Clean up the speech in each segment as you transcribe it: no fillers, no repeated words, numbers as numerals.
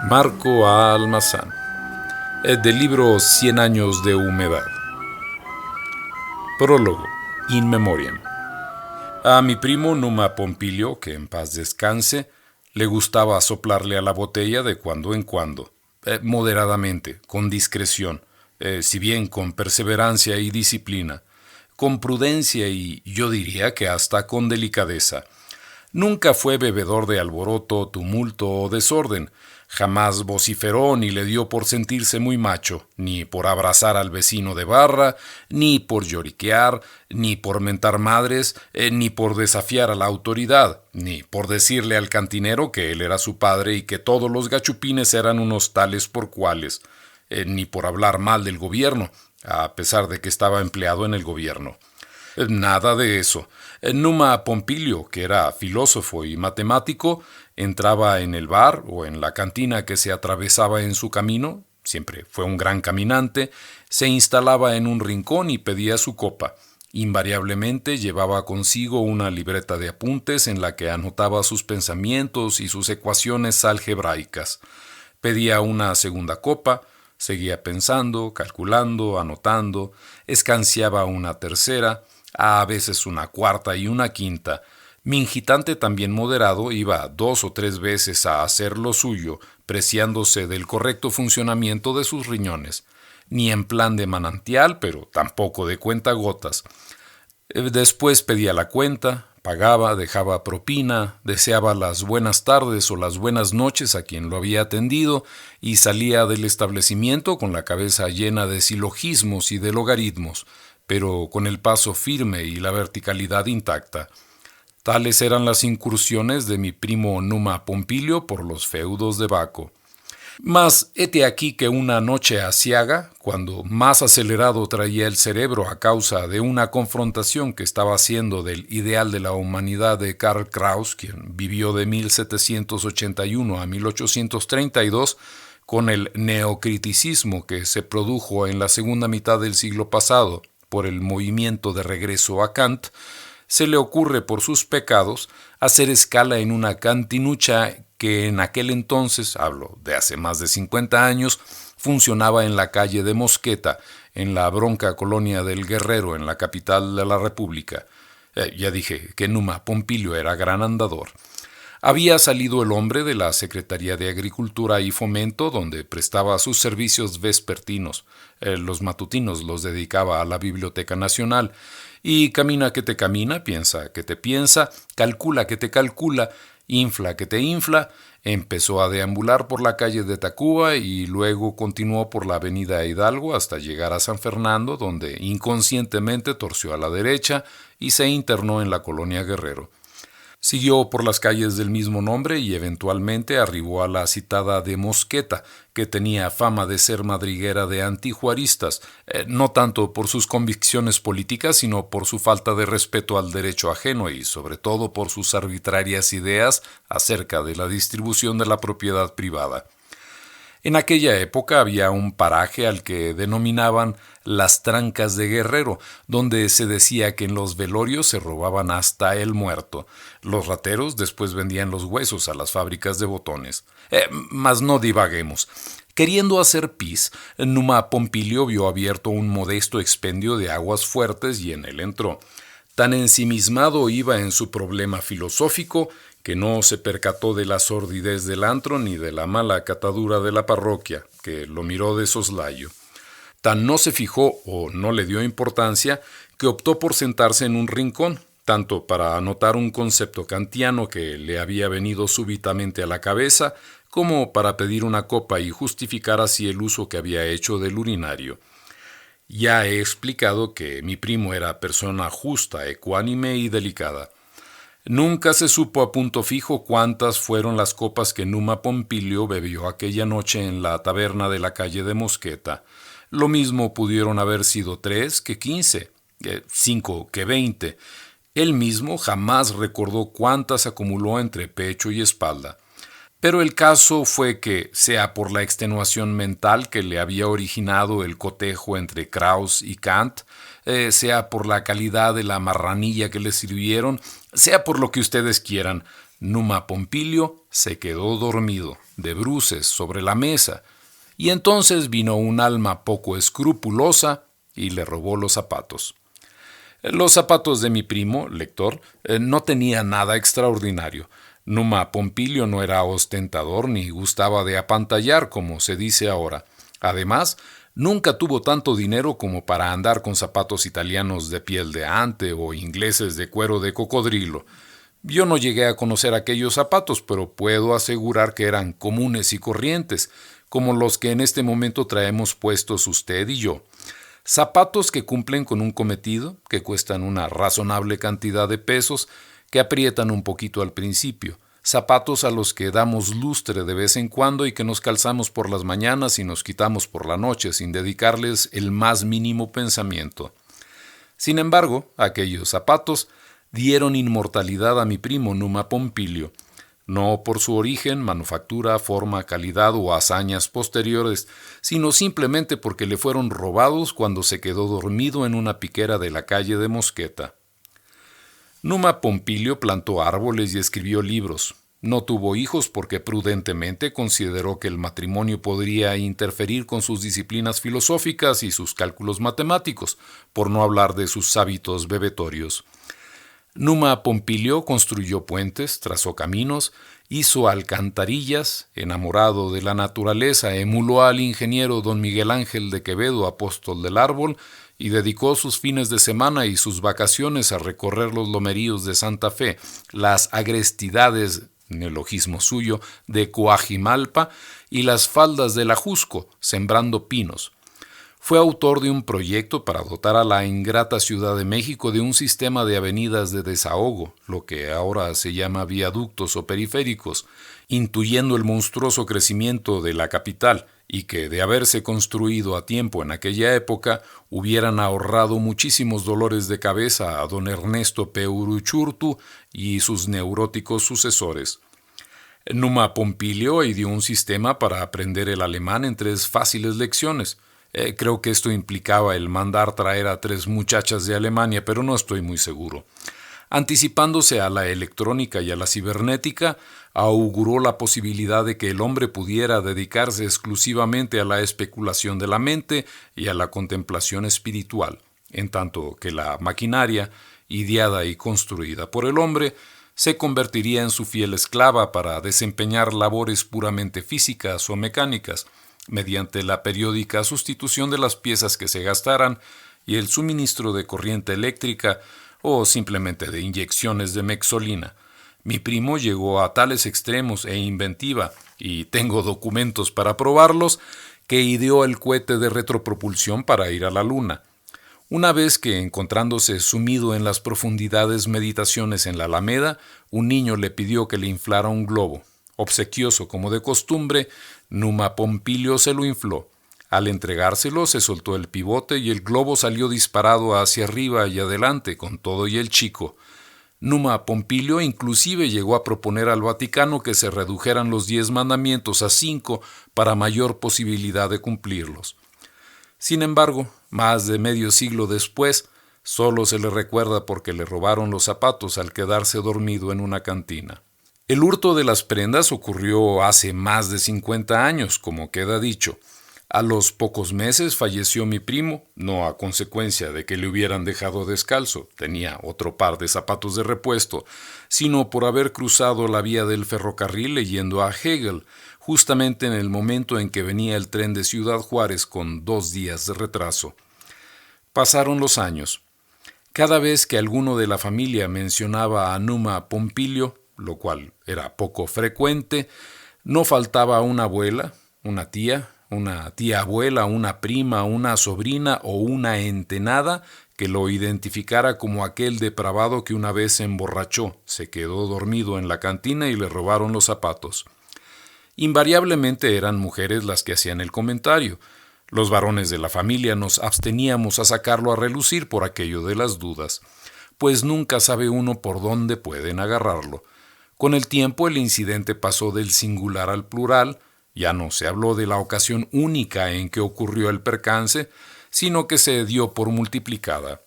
Marco A. Almazán, del libro Cien años de humedad. Prólogo, in memoriam. A mi primo Numa Pompilio, que en paz descanse, le gustaba soplarle a la botella de cuando en cuando, moderadamente, con discreción, si bien con perseverancia y disciplina, con prudencia y, yo diría que hasta con delicadeza. Nunca fue bebedor de alboroto, tumulto o desorden. Jamás vociferó ni le dio por sentirse muy macho, ni por abrazar al vecino de barra, ni por lloriquear, ni por mentar madres, ni por desafiar a la autoridad, ni por decirle al cantinero que él era su padre y que todos los gachupines eran unos tales por cuales, ni por hablar mal del gobierno, a pesar de que estaba empleado en el gobierno. Nada de eso. Numa Pompilio, que era filósofo y matemático, entraba en el bar o en la cantina que se atravesaba en su camino, siempre fue un gran caminante, se instalaba en un rincón y pedía su copa. Invariablemente llevaba consigo una libreta de apuntes en la que anotaba sus pensamientos y sus ecuaciones algebraicas. Pedía una segunda copa, seguía pensando, calculando, anotando, escanciaba una tercera, a veces una cuarta y una quinta. Mingitante también moderado iba 2 o 3 veces a hacer lo suyo, preciándose del correcto funcionamiento de sus riñones. Ni en plan de manantial, pero tampoco de cuentagotas. Después pedía la cuenta, pagaba, dejaba propina, deseaba las buenas tardes o las buenas noches a quien lo había atendido y salía del establecimiento con la cabeza llena de silogismos y de logaritmos, pero con el paso firme y la verticalidad intacta. Tales eran las incursiones de mi primo Numa Pompilio por los feudos de Baco. Mas hete aquí que una noche aciaga, cuando más acelerado traía el cerebro a causa de una confrontación que estaba haciendo del ideal de la humanidad de Karl Kraus, quien vivió de 1781 a 1832, con el neocriticismo que se produjo en la segunda mitad del siglo pasado por el movimiento de regreso a Kant, se le ocurre por sus pecados hacer escala en una cantinucha que en aquel entonces, hablo de hace más de 50 años, funcionaba en la calle de Mosqueta, en la bronca colonia del Guerrero, en la capital de la República. Ya dije que Numa Pompilio era gran andador. Había salido el hombre de la Secretaría de Agricultura y Fomento, donde prestaba sus servicios vespertinos. Los matutinos los dedicaba a la Biblioteca Nacional. Y camina que te camina, piensa que te piensa, calcula que te calcula, infla que te infla. Empezó a deambular por la calle de Tacuba y luego continuó por la avenida Hidalgo hasta llegar a San Fernando, donde inconscientemente torció a la derecha y se internó en la colonia Guerrero. Siguió por las calles del mismo nombre y eventualmente arribó a la citada de Mosqueta, que tenía fama de ser madriguera de antijuaristas, no tanto por sus convicciones políticas, sino por su falta de respeto al derecho ajeno y sobre todo por sus arbitrarias ideas acerca de la distribución de la propiedad privada. En aquella época había un paraje al que denominaban las Trancas de Guerrero, donde se decía que en los velorios se robaban hasta el muerto. Los rateros después vendían los huesos a las fábricas de botones. Mas no divaguemos. Queriendo hacer pis, Numa Pompilio vio abierto un modesto expendio de aguas fuertes y en él entró. Tan ensimismado iba en su problema filosófico que no se percató de la sordidez del antro ni de la mala catadura de la parroquia, que lo miró de soslayo. Tan no se fijó o no le dio importancia que optó por sentarse en un rincón, tanto para anotar un concepto kantiano que le había venido súbitamente a la cabeza, como para pedir una copa y justificar así el uso que había hecho del urinario. Ya he explicado que mi primo era persona justa, ecuánime y delicada. Nunca se supo a punto fijo cuántas fueron las copas que Numa Pompilio bebió aquella noche en la taberna de la calle de Mosqueta. Lo mismo pudieron haber sido 3 que 15, 5 que 20. Él mismo jamás recordó cuántas acumuló entre pecho y espalda. Pero el caso fue que, sea por la extenuación mental que le había originado el cotejo entre Kraus y Kant, sea por la calidad de la marranilla que le sirvieron, sea por lo que ustedes quieran, Numa Pompilio se quedó dormido, de bruces, sobre la mesa, y entonces vino un alma poco escrupulosa y le robó los zapatos. Los zapatos de mi primo, lector, no tenían nada extraordinario. Numa Pompilio no era ostentador ni gustaba de apantallar, como se dice ahora. Además, nunca tuvo tanto dinero como para andar con zapatos italianos de piel de ante o ingleses de cuero de cocodrilo. Yo no llegué a conocer aquellos zapatos, pero puedo asegurar que eran comunes y corrientes, como los que en este momento traemos puestos usted y yo. Zapatos que cumplen con un cometido, que cuestan una razonable cantidad de pesos, que aprietan un poquito al principio. Zapatos a los que damos lustre de vez en cuando y que nos calzamos por las mañanas y nos quitamos por la noche sin dedicarles el más mínimo pensamiento. Sin embargo, aquellos zapatos dieron inmortalidad a mi primo Numa Pompilio, no por su origen, manufactura, forma, calidad o hazañas posteriores, sino simplemente porque le fueron robados cuando se quedó dormido en una piquera de la calle de Mosqueta. Numa Pompilio plantó árboles y escribió libros. No tuvo hijos porque prudentemente consideró que el matrimonio podría interferir con sus disciplinas filosóficas y sus cálculos matemáticos, por no hablar de sus hábitos bebetorios. Numa Pompilio construyó puentes, trazó caminos, hizo alcantarillas, enamorado de la naturaleza, emuló al ingeniero don Miguel Ángel de Quevedo, apóstol del árbol, y dedicó sus fines de semana y sus vacaciones a recorrer los lomeríos de Santa Fe, las agrestidades, neologismo suyo, de Coajimalpa y las faldas del Ajusco, sembrando pinos. Fue autor de un proyecto para dotar a la ingrata Ciudad de México de un sistema de avenidas de desahogo, lo que ahora se llama viaductos o periféricos, intuyendo el monstruoso crecimiento de la capital y que, de haberse construido a tiempo en aquella época, hubieran ahorrado muchísimos dolores de cabeza a don Ernesto P. Uruchurtu y sus neuróticos sucesores. Numa Pompilio ideó un sistema para aprender el alemán en 3 fáciles lecciones. Creo que esto implicaba el mandar traer a 3 muchachas de Alemania, pero no estoy muy seguro. Anticipándose a la electrónica y a la cibernética, auguró la posibilidad de que el hombre pudiera dedicarse exclusivamente a la especulación de la mente y a la contemplación espiritual, en tanto que la maquinaria, ideada y construida por el hombre, se convertiría en su fiel esclava para desempeñar labores puramente físicas o mecánicas, mediante la periódica sustitución de las piezas que se gastaran y el suministro de corriente eléctrica o simplemente de inyecciones de mexolina. Mi primo llegó a tales extremos e inventiva, y tengo documentos para probarlos, que ideó el cohete de retropropulsión para ir a la luna. Una vez que, encontrándose sumido en las profundidades meditaciones en la Alameda, un niño le pidió que le inflara un globo. Obsequioso como de costumbre, Numa Pompilio se lo infló. Al entregárselo, se soltó el pivote y el globo salió disparado hacia arriba y adelante, con todo y el chico. Numa Pompilio inclusive llegó a proponer al Vaticano que se redujeran los 10 mandamientos a 5 para mayor posibilidad de cumplirlos. Sin embargo, más de medio siglo después, solo se le recuerda porque le robaron los zapatos al quedarse dormido en una cantina. El hurto de las prendas ocurrió hace más de 50 años, como queda dicho. A los pocos meses falleció mi primo, no a consecuencia de que le hubieran dejado descalzo, tenía otro par de zapatos de repuesto, sino por haber cruzado la vía del ferrocarril leyendo a Hegel, justamente en el momento en que venía el tren de Ciudad Juárez con 2 días de retraso. Pasaron los años. Cada vez que alguno de la familia mencionaba a Numa Pompilio, lo cual era poco frecuente, no faltaba una abuela, una tía abuela, una prima, una sobrina o una entenada que lo identificara como aquel depravado que una vez se emborrachó, se quedó dormido en la cantina y le robaron los zapatos. Invariablemente eran mujeres las que hacían el comentario. Los varones de la familia nos absteníamos a sacarlo a relucir por aquello de las dudas, pues nunca sabe uno por dónde pueden agarrarlo. Con el tiempo el incidente pasó del singular al plural. Ya no se habló de la ocasión única en que ocurrió el percance, sino que se dio por multiplicada.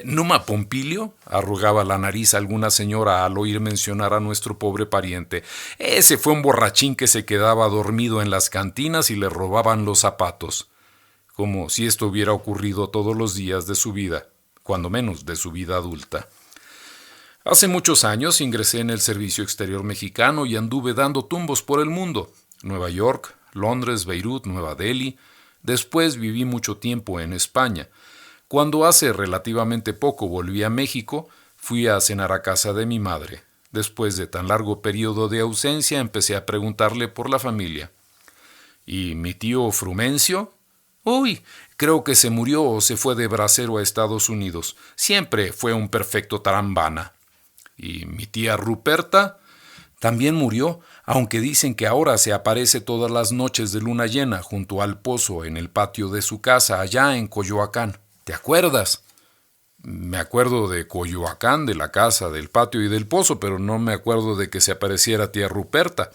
¿Numa Pompilio? Arrugaba la nariz alguna señora al oír mencionar a nuestro pobre pariente. Ese fue un borrachín que se quedaba dormido en las cantinas y le robaban los zapatos. Como si esto hubiera ocurrido todos los días de su vida, cuando menos de su vida adulta. Hace muchos años ingresé en el Servicio Exterior Mexicano y anduve dando tumbos por el mundo. Nueva York, Londres, Beirut, Nueva Delhi. Después viví mucho tiempo en España. Cuando hace relativamente poco volví a México, fui a cenar a casa de mi madre. Después de tan largo periodo de ausencia, empecé a preguntarle por la familia. ¿Y mi tío Frumencio? Uy, creo que se murió o se fue de bracero a Estados Unidos. Siempre fue un perfecto tarambana. ¿Y mi tía Ruperta? También murió, aunque dicen que ahora se aparece todas las noches de luna llena junto al pozo en el patio de su casa allá en Coyoacán. ¿Te acuerdas? Me acuerdo de Coyoacán, de la casa, del patio y del pozo, pero no me acuerdo de que se apareciera tía Ruperta.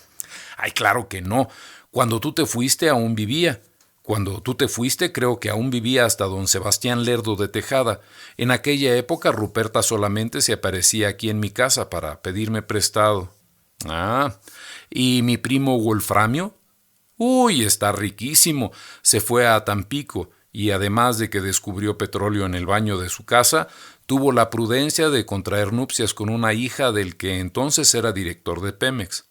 Ay, claro que no. Cuando tú te fuiste aún vivía. Cuando tú te fuiste creo que aún vivía hasta don Sebastián Lerdo de Tejada. En aquella época Ruperta solamente se aparecía aquí en mi casa para pedirme prestado. Ah, ¿y mi primo Wolframio? Uy, está riquísimo. Se fue a Tampico y además de que descubrió petróleo en el baño de su casa, tuvo la prudencia de contraer nupcias con una hija del que entonces era director de Pemex.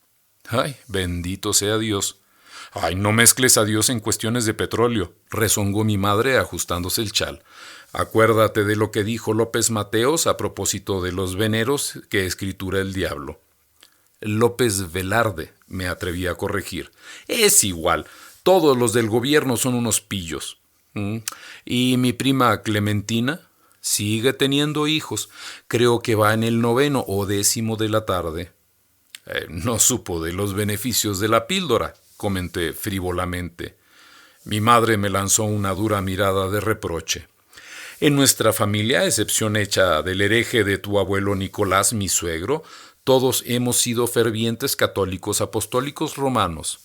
Ay, bendito sea Dios. Ay, no mezcles a Dios en cuestiones de petróleo, rezongó mi madre ajustándose el chal. Acuérdate de lo que dijo López Mateos a propósito de los veneros que escritura el diablo. López Velarde, me atreví a corregir. Es igual, todos los del gobierno son unos pillos. ¿Y mi prima Clementina? Sigue teniendo hijos. Creo que va en el 9º o 10º de la tarde. No supo de los beneficios de la píldora, comenté frívolamente. Mi madre me lanzó una dura mirada de reproche. En nuestra familia, a excepción hecha del hereje de tu abuelo Nicolás, mi suegro, todos hemos sido fervientes católicos apostólicos romanos.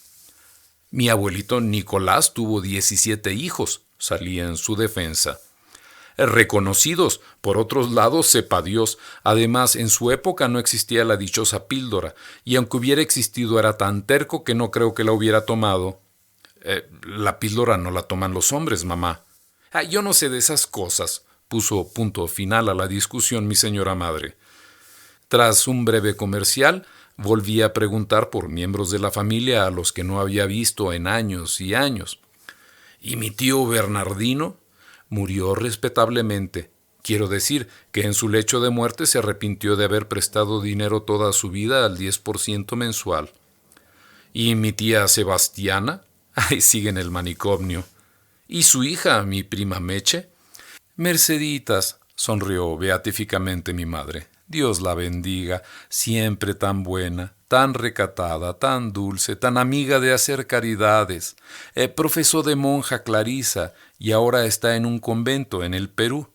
Mi abuelito Nicolás tuvo 17 hijos, salía en su defensa. Reconocidos, por otros lados, sepa Dios. Además, en su época no existía la dichosa píldora, y aunque hubiera existido era tan terco que no creo que la hubiera tomado. La píldora no la toman los hombres, mamá. Yo no sé de esas cosas, puso punto final a la discusión mi señora madre. Tras un breve comercial, volví a preguntar por miembros de la familia a los que no había visto en años y años. ¿Y mi tío Bernardino? Murió respetablemente. Quiero decir que en su lecho de muerte se arrepintió de haber prestado dinero toda su vida al 10% mensual. ¿Y mi tía Sebastiana? Ay, sigue en el manicomio. ¿Y su hija, mi prima Meche? Merceditas, sonrió beatíficamente mi madre. Dios la bendiga, siempre tan buena, tan recatada, tan dulce, tan amiga de hacer caridades. Profesó de monja clarisa y ahora está en un convento en el Perú.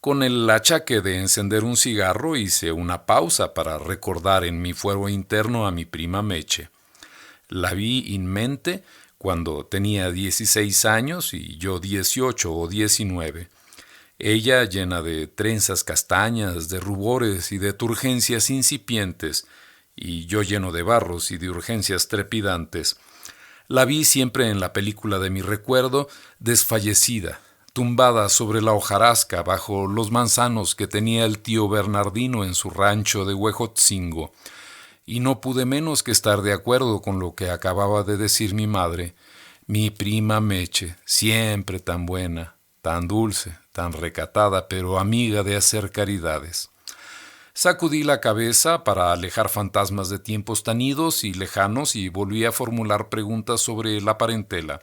Con el achaque de encender un cigarro hice una pausa para recordar en mi fuero interno a mi prima Meche. La vi en mente cuando tenía 16 años y yo 18 o 19. Ella llena de trenzas castañas, de rubores y de turgencias incipientes, y yo lleno de barros y de urgencias trepidantes. La vi siempre en la película de mi recuerdo, desfallecida, tumbada sobre la hojarasca bajo los manzanos que tenía el tío Bernardino en su rancho de Huejotzingo, y no pude menos que estar de acuerdo con lo que acababa de decir mi madre. Mi prima Meche, siempre tan buena, tan dulce, tan recatada, pero amiga de hacer caridades. Sacudí la cabeza para alejar fantasmas de tiempos tan idos y lejanos y volví a formular preguntas sobre la parentela.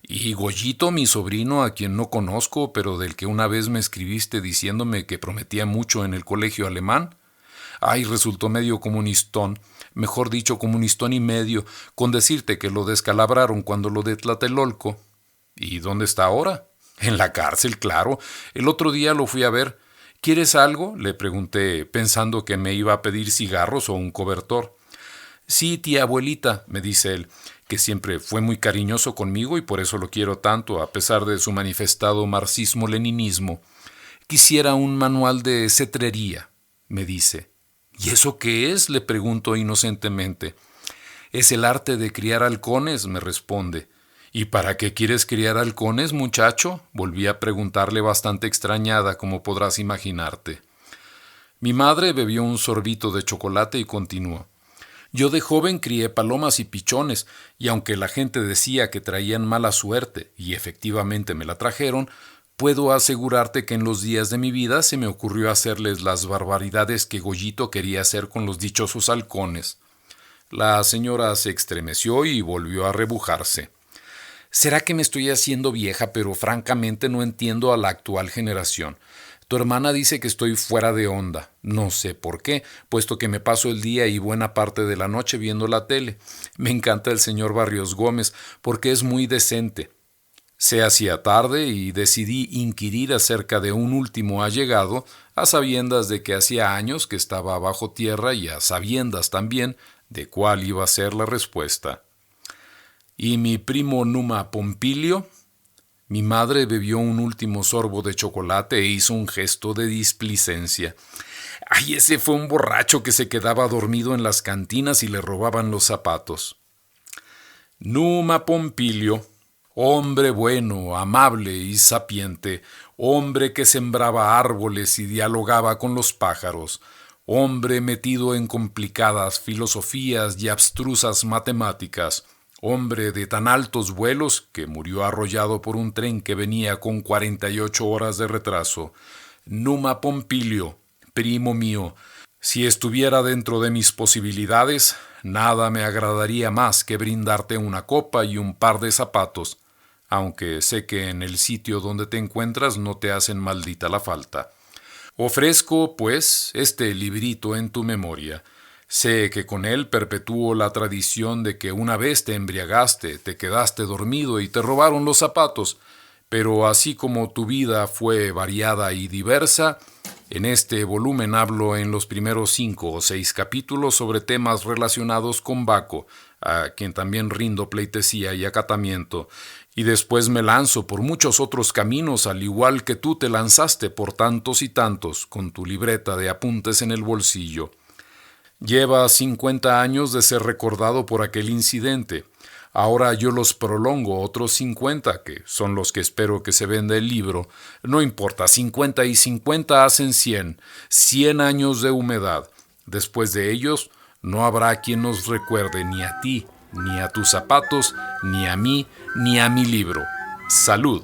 ¿Y Goyito, mi sobrino, a quien no conozco, pero del que una vez me escribiste diciéndome que prometía mucho en el colegio alemán? Ay, resultó medio comunistón, mejor dicho comunistón y medio, con decirte que lo descalabraron cuando lo de Tlatelolco. ¿Y dónde está ahora? En la cárcel, claro. El otro día lo fui a ver. ¿Quieres algo?, le pregunté, pensando que me iba a pedir cigarros o un cobertor. Sí, tía abuelita, me dice él, que siempre fue muy cariñoso conmigo y por eso lo quiero tanto, a pesar de su manifestado marxismo-leninismo. Quisiera un manual de cetrería, me dice. ¿Y eso qué es?, le pregunto inocentemente. Es el arte de criar halcones, me responde. ¿Y para qué quieres criar halcones, muchacho?, volví a preguntarle bastante extrañada, como podrás imaginarte. Mi madre bebió un sorbito de chocolate y continuó. Yo de joven crié palomas y pichones, y aunque la gente decía que traían mala suerte, y efectivamente me la trajeron, puedo asegurarte que en los días de mi vida se me ocurrió hacerles las barbaridades que Goyito quería hacer con los dichosos halcones. La señora se estremeció y volvió a rebujarse. ¿Será que me estoy haciendo vieja, pero francamente no entiendo a la actual generación? Tu hermana dice que estoy fuera de onda. No sé por qué, puesto que me paso el día y buena parte de la noche viendo la tele. Me encanta el señor Barrios Gómez, porque es muy decente. Se hacía tarde y decidí inquirir acerca de un último allegado, a sabiendas de que hacía años que estaba bajo tierra y a sabiendas también de cuál iba a ser la respuesta. ¿Y mi primo Numa Pompilio? Mi madre bebió un último sorbo de chocolate e hizo un gesto de displicencia. ¡Ay, ese fue un borracho que se quedaba dormido en las cantinas y le robaban los zapatos! Numa Pompilio, hombre bueno, amable y sapiente, hombre que sembraba árboles y dialogaba con los pájaros, hombre metido en complicadas filosofías y abstrusas matemáticas, hombre de tan altos vuelos que murió arrollado por un tren que venía con 48 horas de retraso. Numa Pompilio, primo mío, si estuviera dentro de mis posibilidades, nada me agradaría más que brindarte una copa y un par de zapatos, aunque sé que en el sitio donde te encuentras no te hacen maldita la falta. Ofrezco, pues, este librito en tu memoria. Sé que con él perpetúo la tradición de que una vez te embriagaste, te quedaste dormido y te robaron los zapatos, pero así como tu vida fue variada y diversa, en este volumen hablo en los primeros 5 o 6 capítulos sobre temas relacionados con Baco, a quien también rindo pleitesía y acatamiento, y después me lanzo por muchos otros caminos, al igual que tú te lanzaste por tantos y tantos, con tu libreta de apuntes en el bolsillo. Lleva 50 años de ser recordado por aquel incidente. Ahora yo los prolongo otros 50, que son los que espero que se venda el libro. No importa, 50 y 50 hacen 100. 100 años de humedad. Después de ellos, no habrá quien nos recuerde ni a ti, ni a tus zapatos, ni a mí, ni a mi libro. ¡Salud!